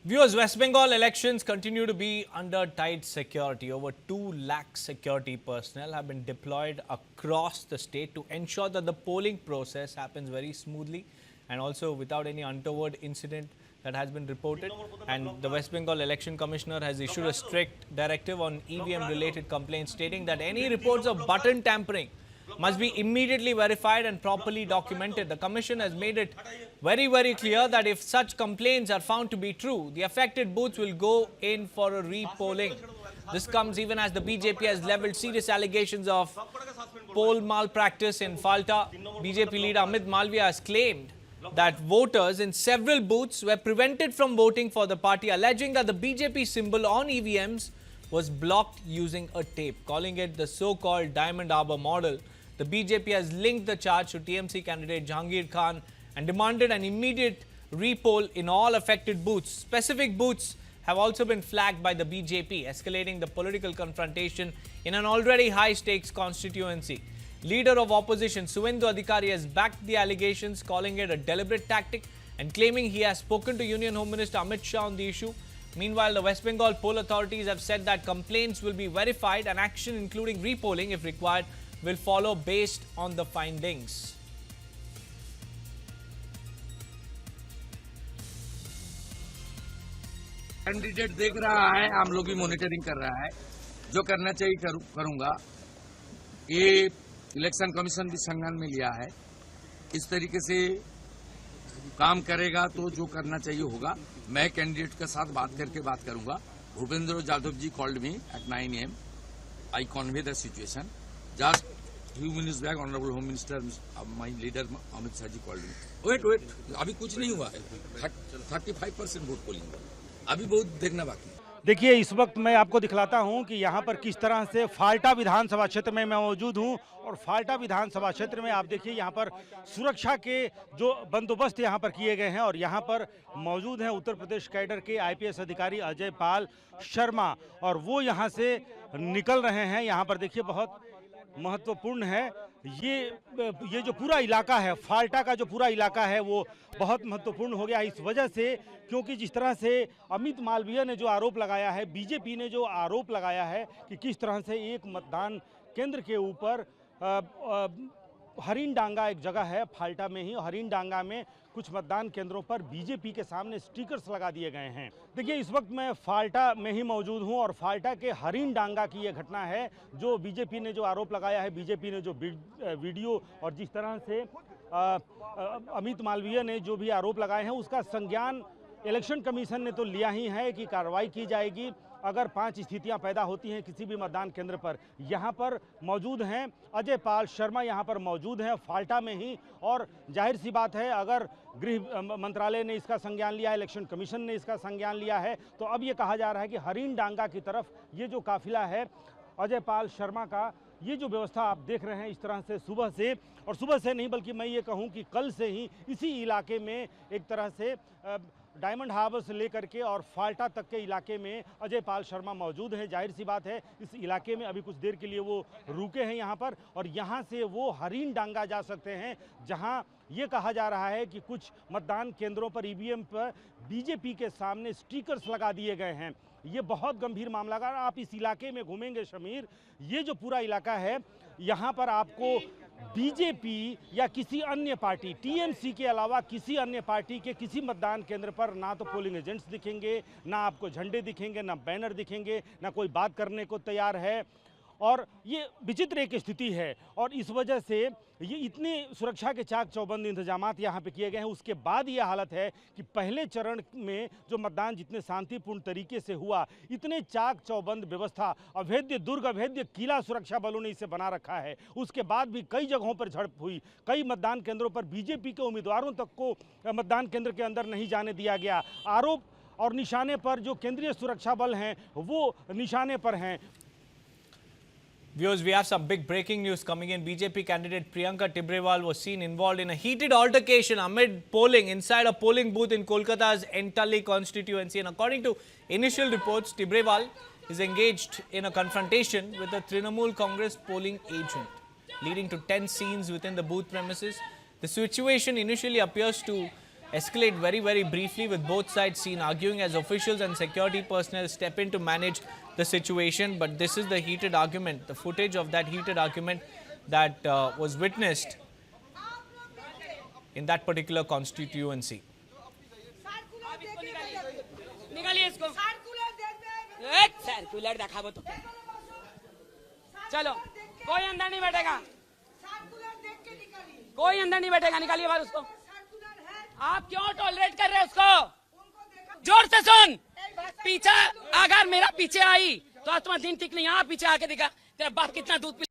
Viewers, West Bengal elections continue to be under tight security. Over 2 lakh security personnel have been deployed across the state to ensure that the polling process happens very smoothly and also without any untoward incident that has been reported. And the West Bengal Election Commissioner has issued a strict directive on EVM related complaints, stating that any reports of button tampering must be immediately verified and properly documented. The Commission has made it very clear that if such complaints are found to be true, the affected booths will go in for a re-polling. This comes even as the BJP has levelled serious allegations of poll malpractice in Falta. BJP leader Amit Malviya has claimed that voters in several booths were prevented from voting for the party, alleging that the BJP symbol on EVMs was blocked using a tape, calling it the so-called Diamond Harbour model. The BJP has linked the charge to TMC candidate Jahangir Khan and demanded an immediate re-poll in all affected booths. Specific booths have also been flagged by the BJP, escalating the political confrontation in an already high-stakes constituency. Leader of opposition Suvendu Adhikari has backed the allegations, calling it a deliberate tactic and claiming he has spoken to Union Home Minister Amit Shah on the issue. Meanwhile, the West Bengal poll authorities have said that complaints will be verified and action, including re-polling if required, will follow based on the findings. Candidate देख रहा है, आम लोग भी monitoring कर रहा है। जो करना चाहिए करूंगा। ये इलेक्शन कमीशन भी संज्ञान में लिया है। इस तरीके से काम करेगा तो जो करना चाहिए होगा। मैं कैंडिडेट के साथ बात करूंगा। Bhupendra Yadav ji called me at 9 AM. I convey the situation. Just few minutes back, Honorable Home Minister, my leader Amit Shah ji called me. Wait. अभी कुछ नहीं हुआ है। 35% वोट पोलिंग। अभी बहुत देखना बाकी है। देखिए, इस वक्त मैं आपको दिखलाता हूं कि यहां पर किस तरह से फाल्टा विधानसभा क्षेत्र में मैं मौजूद हूं और फाल्टा विधानसभा क्षेत्र में आप देखिए यहां पर सुरक्षा के जो बंदोबस्त यहां पर किए गए हैं और यहां पर मौजूद हैं उत्तर प्रदेश कैडर के IPS अधिकारी अजय पाल शर्मा और वो यहां से निकल रहे हैं। यहां पर देखिए बहुत महत्वपूर्ण है ये जो पूरा इलाका है, फाल्टा का जो पूरा इलाका है वो बहुत महत्वपूर्ण हो गया है इस वजह से, क्योंकि जिस तरह से अमित मालवीय ने जो आरोप लगाया है, बीजेपी ने जो आरोप लगाया है कि किस तरह से एक मतदान केंद्र के ऊपर हरिन डांगा एक जगह है फाल्टा में ही, हरिन डांगा में कुछ मतदान केंद्रों पर बीजेपी के सामने स्टिकर्स लगा दिए गए हैं। देखिए, इस वक्त मैं फाल्टा में ही मौजूद हूं और फाल्टा के हरिन डांगा की ये घटना है जो बीजेपी ने जो आरोप लगाया है, बीजेपी ने जो वीडियो और जिस तरह से अमित मालवीय ने जो भी आरोप लगाए हैं उसका संज्ञान इलेक्शन कमीशन ने तो लिया ही है कि कार्रवाई की जाएगी अगर 5 स्थितियां पैदा होती हैं किसी भी मतदान केंद्र पर। यहाँ पर मौजूद हैं अजय पाल शर्मा, यहाँ पर मौजूद हैं फाल्टा में ही, और जाहिर सी बात है अगर गृह मंत्रालय ने इसका संज्ञान लिया है, इलेक्शन कमीशन ने इसका संज्ञान लिया है, तो अब ये कहा जा रहा है कि हरिन डांगा की तरफ ये जो काफिला है अजय पाल शर्मा का, ये जो व्यवस्था आप देख रहे हैं इस तरह से सुबह से नहीं बल्कि मैं ये कहूँ कि कल से ही इसी इलाके में एक तरह से डायमंड हार्बर से लेकर के और फाल्टा तक के इलाके में अजय पाल शर्मा मौजूद हैं। जाहिर सी बात है इस इलाके में अभी कुछ देर के लिए वो रुके हैं यहाँ पर और यहाँ से वो हरिन डांगा जा सकते हैं जहाँ ये कहा जा रहा है कि कुछ मतदान केंद्रों पर EVM पर बीजेपी के सामने स्टिकर्स लगा दिए गए हैं। ये बहुत गंभीर मामला है। आप इस इलाके में घूमेंगे शमीर, ये जो पूरा इलाका है यहाँ पर आपको बीजेपी या किसी अन्य पार्टी, TMC के अलावा किसी अन्य पार्टी के किसी मतदान केंद्र पर ना तो पोलिंग एजेंट्स दिखेंगे, ना आपको झंडे दिखेंगे, ना बैनर दिखेंगे, ना कोई बात करने को तैयार है। और ये विचित्र एक स्थिति है और इस वजह से ये इतने सुरक्षा के चाक चौबंद इंतजामात यहाँ पे किए गए हैं। उसके बाद ये हालत है कि पहले चरण में जो मतदान जितने शांतिपूर्ण तरीके से हुआ, इतने चाक चौबंद व्यवस्था, अभेद्य दुर्ग, अभेद्य किला सुरक्षा बलों ने इसे बना रखा है। उसके बाद भी कई जगहों पर झड़प हुई, कई मतदान केंद्रों पर बीजेपी के उम्मीदवारों तक को मतदान केंद्र के अंदर नहीं जाने दिया गया। आरोप और निशाने पर जो केंद्रीय सुरक्षा बल हैं वो निशाने पर हैं। Viewers, we have some big breaking news coming in. BJP candidate Priyanka Tibrewal was seen involved in a heated altercation amid polling inside a polling booth in Kolkata's Entally constituency. And according to initial reports, Tibrewal is engaged in a confrontation with a Trinamool Congress polling agent, leading to tense scenes within the booth premises. The situation initially appears to escalate very, very briefly, with both sides seen arguing as officials and security personnel step in to manage the situation. But this is the heated argument, the footage of that heated argument that was witnessed in that particular constituency. निकालिए इसको circular दिखाओ तो चलो कोई अंदर नहीं बैठेगा कोई अंदर नहीं बैठेगा निकालिए बाहर उसको आप क्यों टॉलरेट कर रहे हैं उसको जोर से सुन पीछे अगर मेरा पीछे आई तो आज तुम्हारा दिन ठीक नहीं यहाँ पीछे आके दिखा तेरा बाप कितना दूध पी